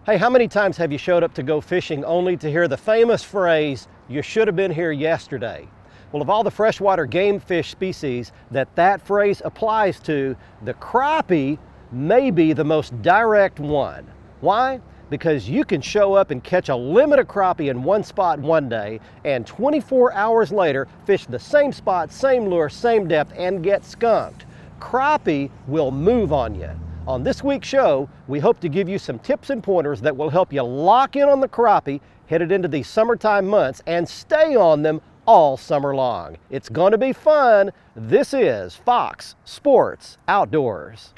Hey, how many times have you showed up to go fishing only to hear the famous phrase, "You should have been here yesterday"? Well, of all the freshwater game fish species that phrase applies to, the crappie may be the most direct one. Why? Because you can show up and catch a limit of crappie in one spot one day, and 24 hours later, fish the same spot, same lure, same depth, and get skunked. Crappie will move on you. On this week's show, we hope to give you some tips and pointers that will help you lock in on the crappie headed into these summertime months and stay on them all summer long. It's going to be fun. This is Fox Sports Outdoors.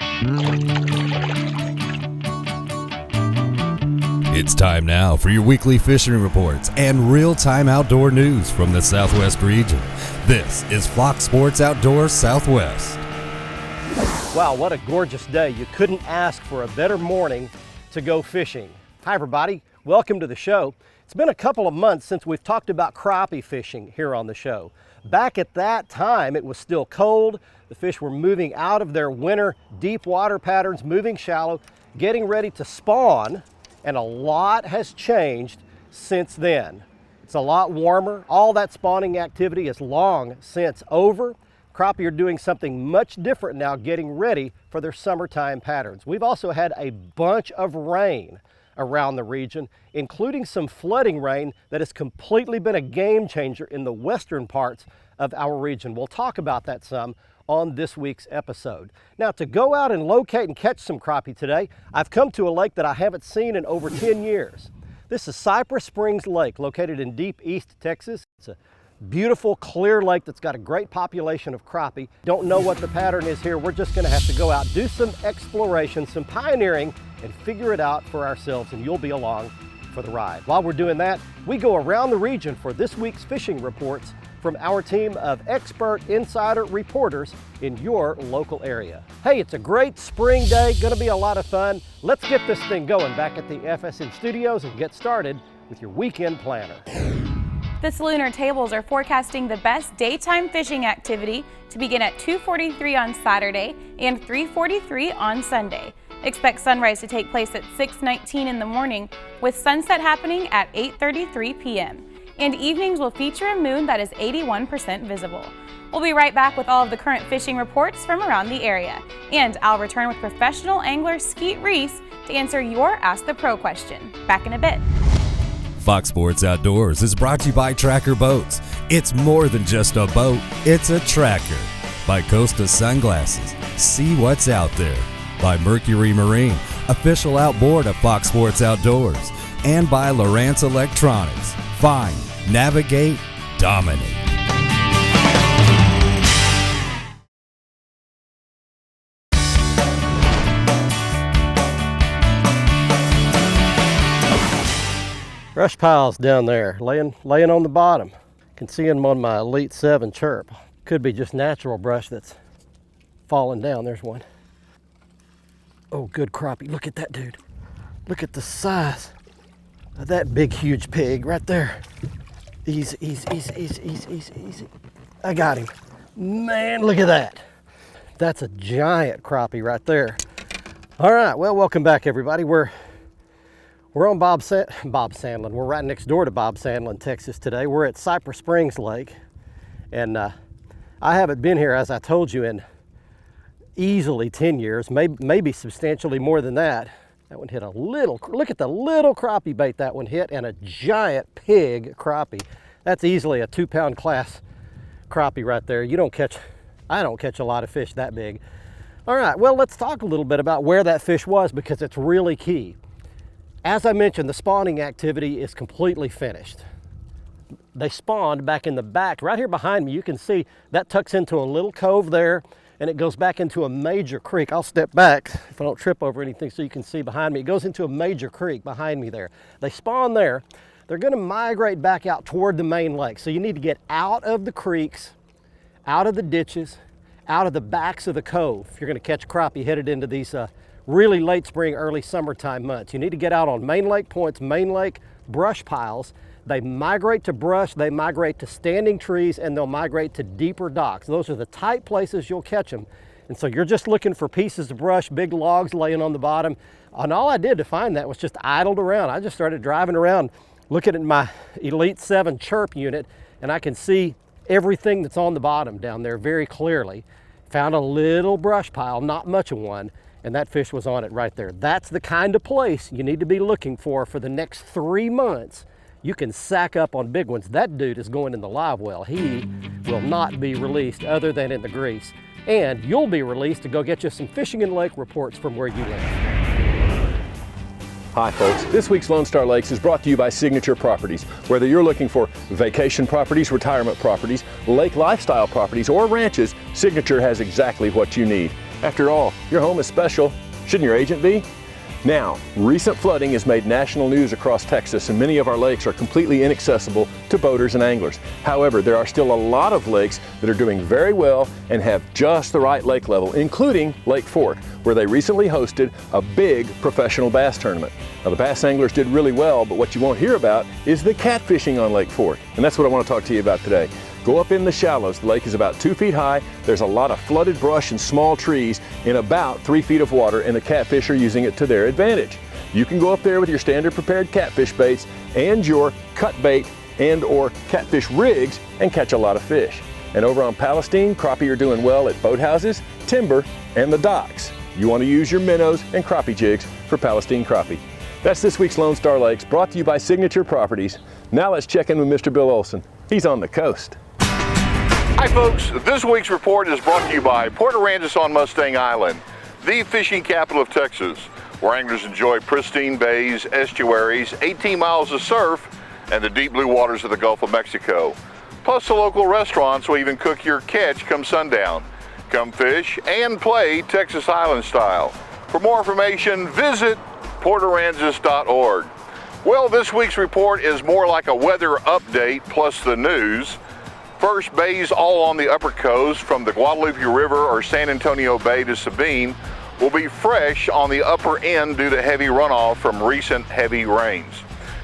It's time now for your weekly fishing reports and real-time outdoor news from the Southwest region. This is Fox Sports Outdoors Southwest. Wow, what a gorgeous day. You couldn't ask for a better morning to go fishing. Hi everybody, welcome to the show. It's been a couple of months since we've talked about crappie fishing here on the show. Back at that time, it was still cold. The fish were moving out of their winter deep water patterns, moving shallow, getting ready to spawn, and a lot has changed since then. It's a lot warmer. All that spawning activity is long since over. Crappie are doing something much different now, getting ready for their summertime patterns. We've also had a bunch of rain around the region, including some flooding rain that has completely been a game changer in the western parts of our region. We'll talk about that some on this week's episode. Now, to go out and locate and catch some crappie today, I've come to a lake that I haven't seen in over 10 years. This is Cypress Springs Lake, located in deep East Texas. It's a beautiful, clear lake that's got a great population of crappie. Don't know what the pattern is here. We're just gonna have to go out, do some exploration, some pioneering, and figure it out for ourselves, and you'll be along for the ride. While we're doing that, we go around the region for this week's fishing reports from our team of expert insider reporters in your local area. Hey, it's a great spring day, gonna be a lot of fun. Let's get this thing going back at the FSN studios and get started with your weekend planner. The Lunar Tables are forecasting the best daytime fishing activity to begin at 2:43 on Saturday and 3:43 on Sunday. Expect sunrise to take place at 6:19 in the morning, with sunset happening at 8:33 p.m. And evenings will feature a moon that is 81% visible. We'll be right back with all of the current fishing reports from around the area. And I'll return with professional angler Skeet Reese to answer your Ask the Pro question. Back in a bit. Fox Sports Outdoors is brought to you by Tracker Boats. It's more than just a boat, it's a tracker. By Costa Sunglasses, see what's out there. By Mercury Marine, official outboard of Fox Sports Outdoors. And by Lowrance Electronics. Find, navigate, dominate. Brush piles down there, laying on the bottom. Can see them on my Elite 7 chirp. Could be just natural brush that's falling down. There's one. Oh, good crappie. Look at that dude. Look at the size of that big, huge pig right there. Easy, easy, easy, easy, easy, easy, easy. I got him. Man, look at that. That's a giant crappie right there. All right, well, welcome back, everybody. We're on Bob Sandlin. We're right next door to Bob Sandlin, Texas today. We're at Cypress Springs Lake. And I haven't been here, as I told you, in easily 10 years, maybe substantially more than that. That one hit a little, look at the little crappie bait that one hit, and a giant pig crappie. That's easily a 2-pound class crappie right there. I don't catch a lot of fish that big. All right, well, let's talk a little bit about where that fish was, because it's really key. As I mentioned, the spawning activity is completely finished. They spawned back in the back. Right here behind me, you can see that tucks into a little cove there, and it goes back into a major creek. I'll step back if I don't trip over anything so you can see behind me. It goes into a major creek behind me there. They spawn there. They're gonna migrate back out toward the main lake. So you need to get out of the creeks, out of the ditches, out of the backs of the cove. If you're gonna catch crappie headed into these really late spring, early summertime months. You need to get out on main lake points, main lake brush piles. They migrate to brush, they migrate to standing trees, and they'll migrate to deeper docks. Those are the tight places you'll catch them. And so you're just looking for pieces of brush, big logs laying on the bottom. And all I did to find that was just idled around. I just started driving around looking at my Elite 7 chirp unit, and I can see everything that's on the bottom down there very clearly. Found a little brush pile, not much of one, and that fish was on it right there. That's the kind of place you need to be looking for the next 3 months. You can sack up on big ones. That dude is going in the live well. He will not be released other than in the grease. And you'll be released to go get you some fishing and lake reports from where you live. Hi folks, this week's Lone Star Lakes is brought to you by Signature Properties. Whether you're looking for vacation properties, retirement properties, lake lifestyle properties, or ranches, Signature has exactly what you need. After all, your home is special. Shouldn't your agent be? Now, recent flooding has made national news across Texas, and many of our lakes are completely inaccessible to boaters and anglers. However, there are still a lot of lakes that are doing very well and have just the right lake level, including Lake Fork, where they recently hosted a big professional bass tournament. Now, the bass anglers did really well, but what you won't hear about is the catfishing on Lake Fork, and that's what I want to talk to you about today. Go up in the shallows. The lake is about 2 feet high. There's a lot of flooded brush and small trees in about 3 feet of water, and the catfish are using it to their advantage. You can go up there with your standard prepared catfish baits and your cut bait and or catfish rigs and catch a lot of fish. And over on Palestine, crappie are doing well at boathouses, timber, and the docks. You want to use your minnows and crappie jigs for Palestine crappie. That's this week's Lone Star Lakes, brought to you by Signature Properties. Now let's check in with Mr. Bill Olson. He's on the coast. Hi folks, this week's report is brought to you by Port Aransas on Mustang Island, the fishing capital of Texas, where anglers enjoy pristine bays, estuaries, 18 miles of surf, and the deep blue waters of the Gulf of Mexico. Plus the local restaurants will even cook your catch come sundown. Come fish and play Texas Island style. For more information, visit portaransas.org. Well, this week's report is more like a weather update plus the news. First, bays all on the upper coast from the Guadalupe River or San Antonio Bay to Sabine will be fresh on the upper end due to heavy runoff from recent heavy rains.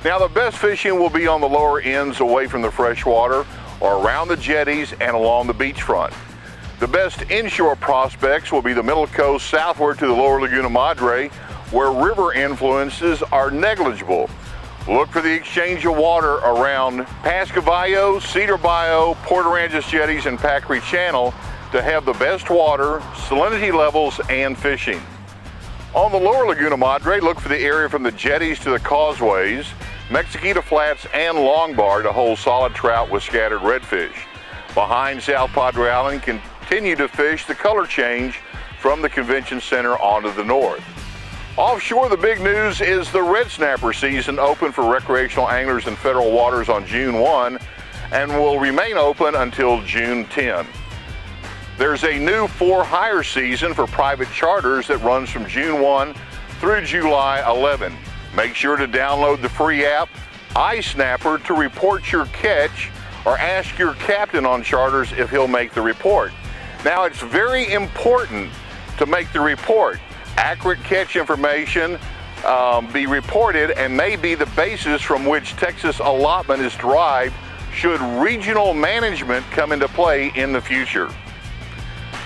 Now, the best fishing will be on the lower ends away from the fresh water or around the jetties and along the beachfront. The best inshore prospects will be the middle coast southward to the lower Laguna Madre, where river influences are negligible. Look for the exchange of water around Pascavallo, Cedar Bayou, Port Aransas jetties, and Packery Channel to have the best water, salinity levels, and fishing. On the lower Laguna Madre, look for the area from the jetties to the causeways, Mexiquita Flats, and Longbar to hold solid trout with scattered redfish. Behind South Padre Island, continue to fish the color change from the convention center onto the north. Offshore, the big news is the red snapper season opened for recreational anglers in federal waters on June 1 and will remain open until June 10. There's a new for-hire season for private charters that runs from June 1 through July 11. Make sure to download the free app, iSnapper, to report your catch or ask your captain on charters if he'll make the report. Now, it's very important to make the report. Accurate catch information be reported and may be the basis from which Texas allotment is derived should regional management come into play in the future.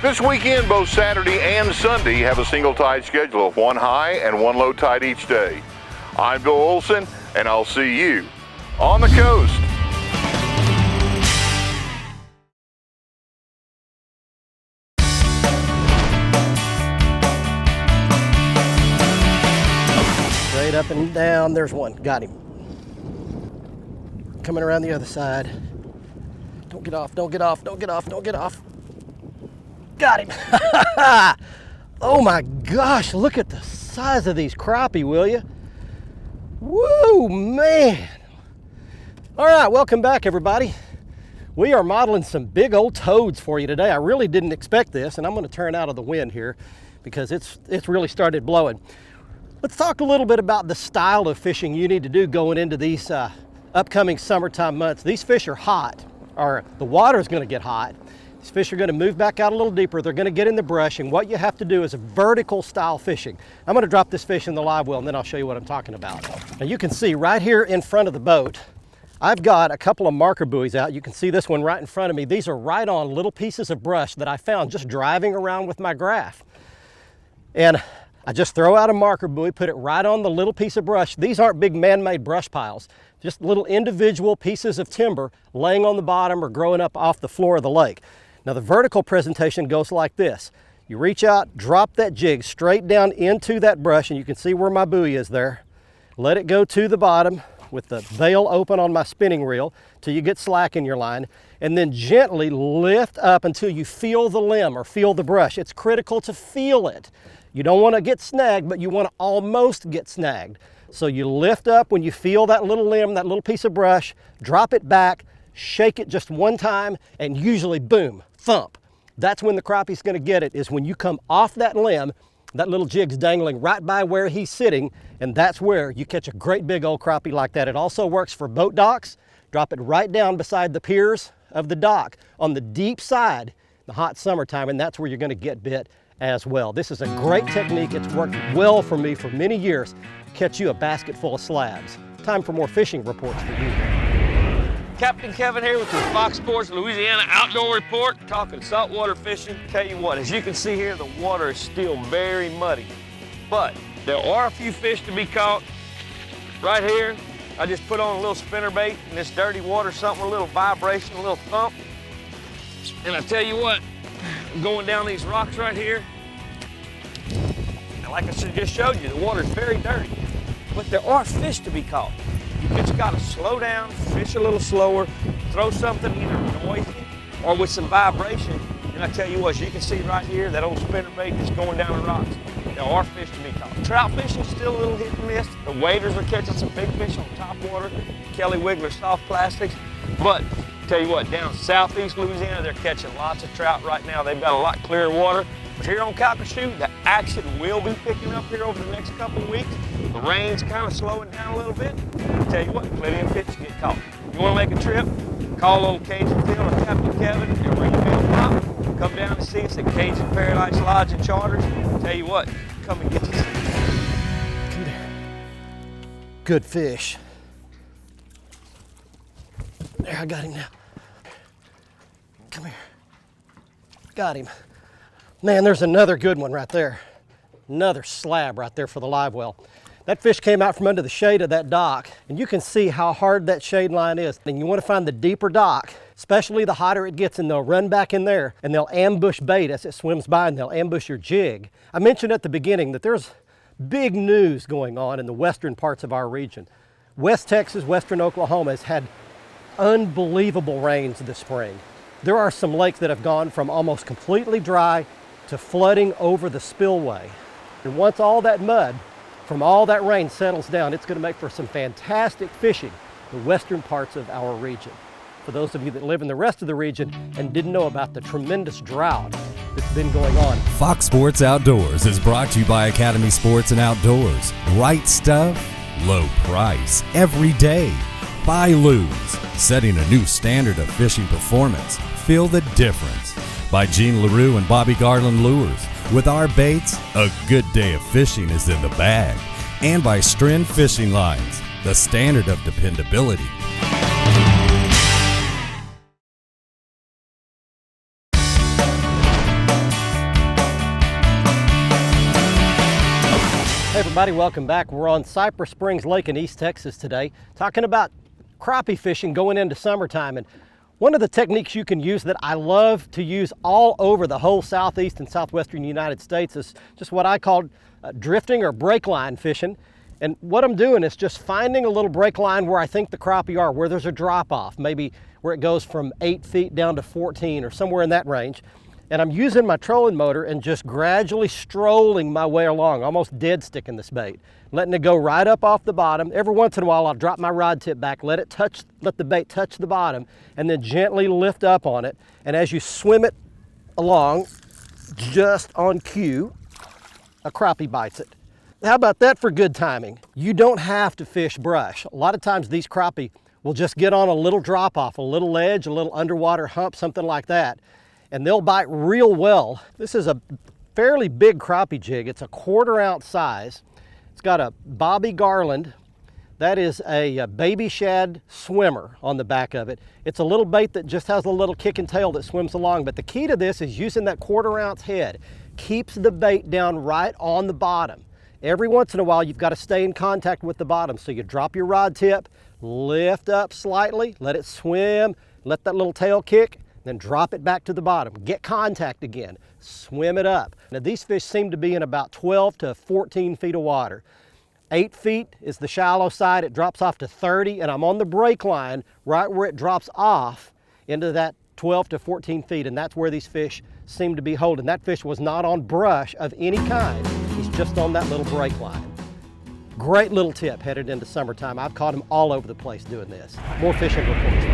This weekend, both Saturday and Sunday have a single tide schedule of 1 high and 1 low tide each day. I'm Bill Olson, and I'll see you on the coast. Straight up and down, there's one, got him. Coming around the other side. Don't get off, don't get off, don't get off, don't get off. Got him. Oh my gosh, look at the size of these crappie, will you? Woo, man. All right, welcome back, everybody. We are modeling some big old toads for you today. I really didn't expect this, and I'm going to turn out of the wind here because it's really started blowing. Let's talk a little bit about the style of fishing you need to do going into these upcoming summertime months. These fish are hot, or the water is going to get hot. These fish are going to move back out a little deeper. They're going to get in the brush, and what you have to do is a vertical style fishing. I'm going to drop this fish in the live well, and then I'll show you what I'm talking about. Now you can see right here in front of the boat, I've got a couple of marker buoys out. You can see this one right in front of me. These are right on little pieces of brush that I found just driving around with my graph. And I just throw out a marker buoy, put it right on the little piece of brush. These aren't big man-made brush piles, just little individual pieces of timber laying on the bottom or growing up off the floor of the lake. Now the vertical presentation goes like this. You reach out, drop that jig straight down into that brush, and you can see where my buoy is there. Let it go to the bottom with the bail open on my spinning reel till you get slack in your line, and then gently lift up until you feel the limb or feel the brush. It's critical to feel it. You don't want to get snagged, but you want to almost get snagged. So you lift up when you feel that little limb, that little piece of brush, drop it back, shake it just one time, and usually boom, thump. That's when the crappie's going to get it, is when you come off that limb, that little jig's dangling right by where he's sitting, and that's where you catch a great big old crappie like that. It also works for boat docks. Drop it right down beside the piers of the dock on the deep side in the hot summertime, and that's where you're going to get bit as well. This is a great technique. It's worked well for me for many years. Catch you a basket full of slabs. Time for more fishing reports for you. Captain Kevin here with the Fox Sports Louisiana Outdoor Report, talking saltwater fishing. Tell you what, as you can see here, the water is still very muddy, but there are a few fish to be caught. Right here, I just put on a little spinnerbait in this dirty water, something, a little vibration, a little thump. And I tell you what, going down these rocks right here, and like I just showed you, the water's very dirty, but there are fish to be caught. You just gotta slow down, fish a little slower, throw something either noisy or with some vibration. And I tell you what, as you can see right here, that old spinnerbait just going down the rocks. There are fish to be caught. Trout fishing still a little hit and miss. The waders are catching some big fish on top water, Kelly Wiggler soft plastics. But tell you what, down southeast Louisiana, they're catching lots of trout right now. They've got a lot clearer water. But here on Calcasieu, the action will be picking up here over the next couple of weeks. The rain's kind of slowing down a little bit. I tell you what, plenty of fish get caught. You want to make a trip? Call old Cajun Phil or Captain Kevin and bring your big pop. Come down and see us at Cajun Paradise Lodge and Charters. Tell you what, come and get you some. Come there. Good fish. There, I got him now. Come here. Got him. Man, there's another good one right there. Another slab right there for the live well. That fish came out from under the shade of that dock, and you can see how hard that shade line is. And you want to find the deeper dock, especially the hotter it gets, and they'll run back in there and they'll ambush bait as it swims by, and they'll ambush your jig. I mentioned at the beginning that there's big news going on in the western parts of our region. West Texas, western Oklahoma has had unbelievable rains this spring. There are some lakes that have gone from almost completely dry to flooding over the spillway. And once all that mud from all that rain settles down, it's going to make for some fantastic fishing in the western parts of our region. For those of you that live in the rest of the region and didn't know about the tremendous drought that's been going on. Fox Sports Outdoors is brought to you by Academy Sports and Outdoors. Right stuff, low price, every day. By Lose, setting a new standard of fishing performance. Feel the difference. By Gene LaRue and Bobby Garland Lures. With our baits, a good day of fishing is in the bag. And by Stren Fishing Lines, the standard of dependability. Hey everybody, welcome back. We're on Cypress Springs Lake in East Texas today, talking about crappie fishing going into summertime. And one of the techniques you can use that I love to use all over the whole southeast and southwestern United States is just what I call drifting or break line fishing. And what I'm doing is just finding a little break line where I think the crappie are, where there's a drop off, maybe where it goes from 8 feet down to 14 or somewhere in that range. And I'm using my trolling motor and just gradually strolling my way along, almost dead sticking this bait, letting it go right up off the bottom. Every once in a while I'll drop my rod tip back, let the bait touch the bottom, and then gently lift up on it. And as you swim it along, just on cue, a crappie bites it. How about that for good timing? You don't have to fish brush. A lot of times these crappie will just get on a little drop off, a little ledge, a little underwater hump, something like that, and they'll bite real well. This is a fairly big crappie jig. It's a 1/4 ounce size. It's got a Bobby Garland That is a baby shad swimmer on the back of it. It's a little bait that just has a little kick and tail that swims along, but the key to this is using that 1/4 ounce head. Keeps the bait down right on the bottom. Every once in a while, you've got to stay in contact with the bottom. So you drop your rod tip, lift up slightly, let it swim, let that little tail kick, then drop it back to the bottom. Get contact again, swim it up. Now these fish seem to be in about 12 to 14 feet of water. 8 feet is the shallow side, it drops off to 30, and I'm on the break line right where it drops off into that 12 to 14 feet, and that's where these fish seem to be holding. That fish was not on brush of any kind. He's just on that little break line. Great little tip headed into summertime. I've caught him all over the place doing this. More fishing reports.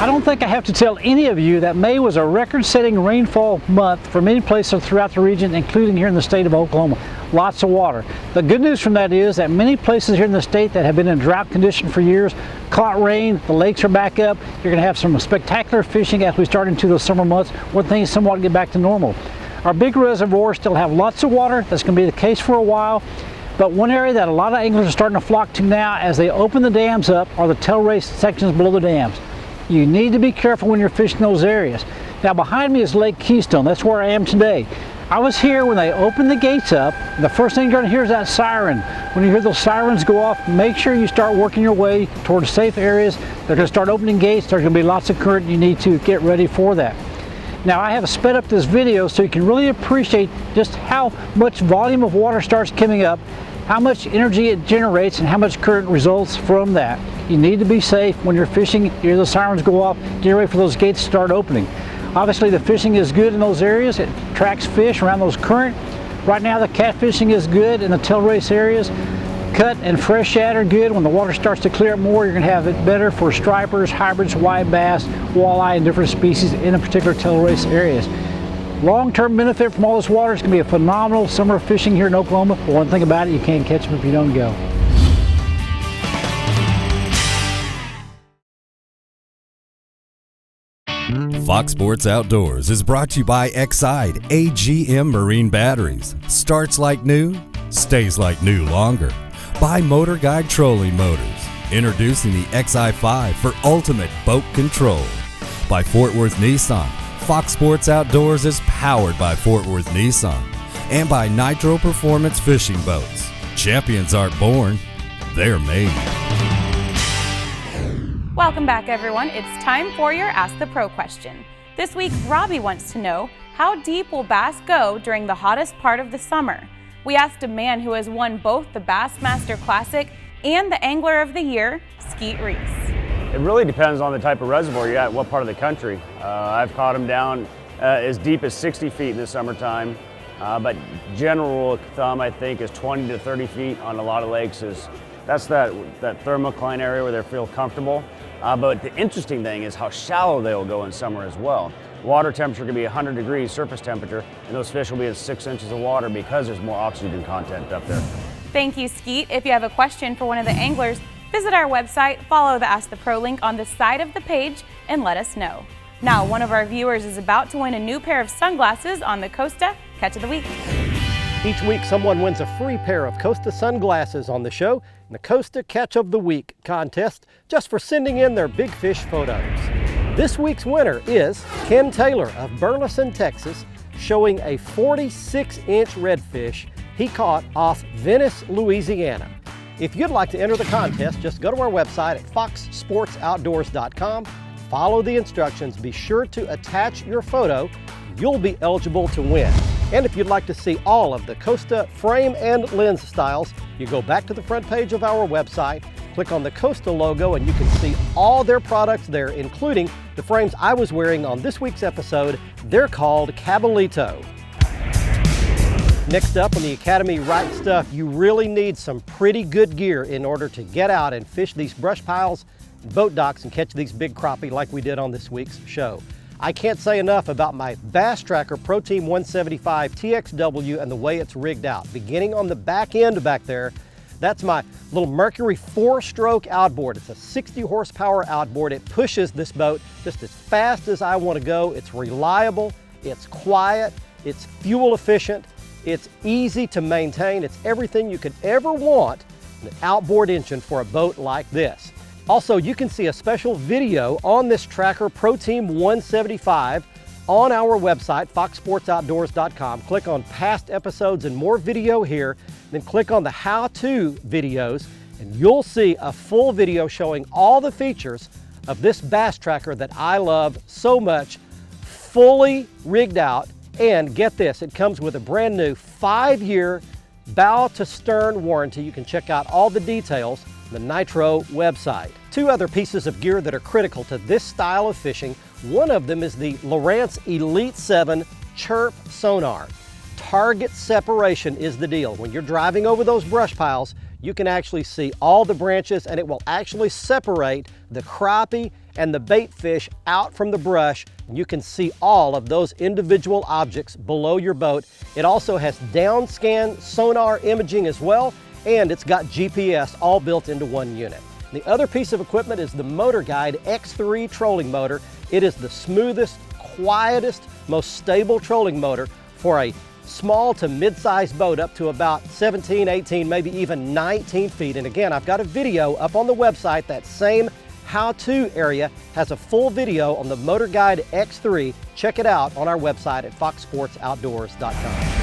I don't think I have to tell any of you that May was a record-setting rainfall month for many places throughout the region, including here in the state of Oklahoma. Lots of water. The good news from that is that many places here in the state that have been in drought condition for years caught rain, the lakes are back up. You're going to have some spectacular fishing as we start into the summer months when things somewhat get back to normal. Our big reservoirs still have lots of water. That's going to be the case for a while. But one area that a lot of anglers are starting to flock to now as they open the dams up are the tail race sections below the dams. You need to be careful when you're fishing those areas. Now behind me is Lake Keystone. That's where I am today. I was here when they opened the gates up. The first thing you're going to hear is that siren. When you hear those sirens go off, make sure you start working your way towards safe areas. They're going to start opening gates. There's going to be lots of current. You need to get ready for that. Now I have sped up this video so you can really appreciate just how much volume of water starts coming up, how much energy it generates, and how much current results from that. You need to be safe when you're fishing. You hear the sirens go off, get ready for those gates to start opening. Obviously the fishing is good in those areas. It attracts fish around those current. Right now the catfishing is good in the tail race areas. Cut and fresh shad are good. When the water starts to clear up more, you're going to have it better for stripers, hybrids, white bass, walleye, and different species in a particular tail race areas. Long-term benefit from all this water is going to be a phenomenal summer of fishing here in Oklahoma. But one thing about it, you can't catch them if you don't go. Fox Sports Outdoors is brought to you by Exide AGM Marine Batteries. Starts like new, stays like new longer. By Motor Guide Trolling Motors. Introducing the XI5 for ultimate boat control. By Fort Worth Nissan. Fox Sports Outdoors is powered by Fort Worth Nissan. And by Nitro Performance Fishing Boats. Champions aren't born, they're made. Welcome back, everyone. It's time for your Ask the Pro question. This week, Robbie wants to know, how deep will bass go during the hottest part of the summer? We asked a man who has won both the Bassmaster Classic and the Angler of the Year, Skeet Reese. It really depends on the type of reservoir you're at, what part of the country. I've caught them down as deep as 60 feet in the summertime, but general rule of thumb, I think, is 20 to 30 feet on a lot of lakes. That's that thermocline area where they feel comfortable. But the interesting thing is how shallow they'll go in summer as well. Water temperature can be 100 degrees surface temperature, and those fish will be in 6 inches of water because there's more oxygen content up there. Thank you, Skeet. If you have a question for one of the anglers, visit our website, follow the Ask the Pro link on the side of the page, and let us know. Now, one of our viewers is about to win a new pair of sunglasses on the Costa Catch of the Week. Each week, someone wins a free pair of Costa sunglasses on the show in the Costa Catch of the Week contest just for sending in their big fish photos. This week's winner is Ken Taylor of Burleson, Texas, showing a 46-inch redfish he caught off Venice, Louisiana. If you'd like to enter the contest, just go to our website at foxsportsoutdoors.com, follow the instructions, be sure to attach your photo, you'll be eligible to win. And if you'd like to see all of the Costa frame and lens styles, you go back to the front page of our website, click on the Costa logo, and you can see all their products there, including the frames I was wearing on this week's episode. They're called Cabalito. Next up on the Academy Right Stuff, you really need some pretty good gear in order to get out and fish these brush piles, boat docks, and catch these big crappie like we did on this week's show. I can't say enough about my Bass Tracker Pro Team 175 TXW and the way it's rigged out. Beginning on the back end back there, that's my little Mercury 4-stroke outboard. It's a 60 horsepower outboard. It pushes this boat just as fast as I want to go. It's reliable, it's quiet, it's fuel efficient, it's easy to maintain. It's everything you could ever want an outboard engine for a boat like this. Also, you can see a special video on this Tracker Pro Team 175 on our website, foxsportsoutdoors.com. Click on past episodes and more video here, then click on the how-to videos, and you'll see a full video showing all the features of this bass tracker that I love so much, fully rigged out. And get this, it comes with a brand new 5-year bow to stern warranty. You can check out all the details on the Nitro website. 2 other pieces of gear that are critical to this style of fishing. One of them is the Lowrance Elite 7 Chirp sonar. Target separation is the deal. When you're driving over those brush piles, you can actually see all the branches, and it will actually separate the crappie and the bait fish out from the brush. You can see all of those individual objects below your boat. It also has down scan sonar imaging as well, and it's got GPS all built into one unit. The other piece of equipment is the Motor Guide X3 trolling motor. It is the smoothest, quietest, most stable trolling motor for a small to mid-sized boat up to about 17, 18, maybe even 19 feet. And again, I've got a video up on the website. That same how-to area has a full video on the Motor Guide X3. Check it out on our website at foxsportsoutdoors.com.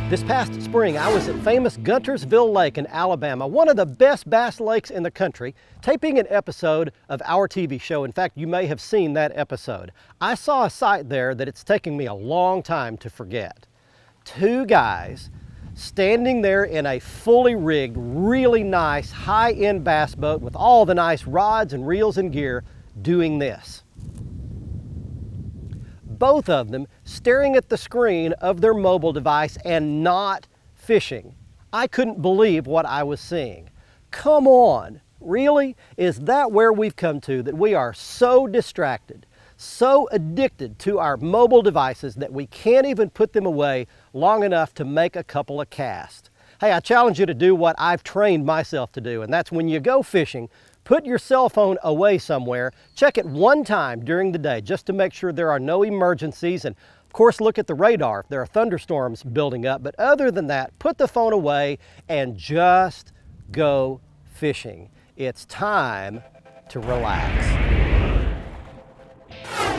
This past spring, I was at famous Guntersville Lake in Alabama, one of the best bass lakes in the country, taping an episode of our TV show. In fact, you may have seen that episode. I saw a sight there that it's taking me a long time to forget. 2 guys standing there in a fully rigged, really nice, high-end bass boat with all the nice rods and reels and gear doing this. Both of them staring at the screen of their mobile device and not fishing. I couldn't believe what I was seeing. Come on, really? Is that where we've come to, that we are so distracted, so addicted to our mobile devices that we can't even put them away long enough to make a couple of casts? Hey, I challenge you to do what I've trained myself to do, and that's when you go fishing, put your cell phone away somewhere, check it one time during the day just to make sure there are no emergencies, and of course look at the radar if there are thunderstorms building up. But other than that, put the phone away and just go fishing. It's time to relax.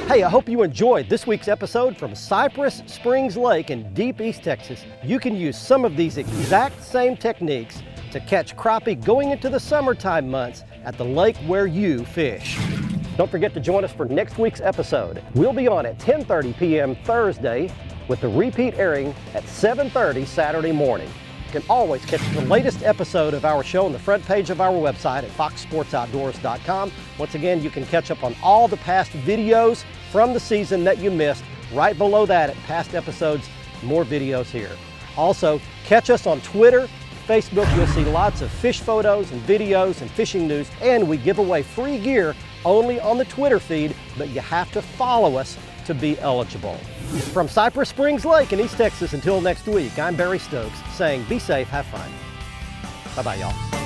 Hey, I hope you enjoyed this week's episode from Cypress Springs Lake in deep East Texas. You can use some of these exact same techniques to catch crappie going into the summertime months at the lake where you fish. Don't forget to join us for next week's episode. We'll be on at 10:30 p.m. Thursday with the repeat airing at 7:30 Saturday morning. You can always catch the latest episode of our show on the front page of our website at foxsportsoutdoors.com. Once again, you can catch up on all the past videos from the season that you missed. Right below that at past episodes, more videos here. Also, catch us on Twitter, Facebook. You'll see lots of fish photos and videos and fishing news, and we give away free gear only on the Twitter feed, but you have to follow us to be eligible. From Cypress Springs Lake in East Texas, until next week, I'm Barry Stokes saying be safe, have fun. Bye-bye, y'all.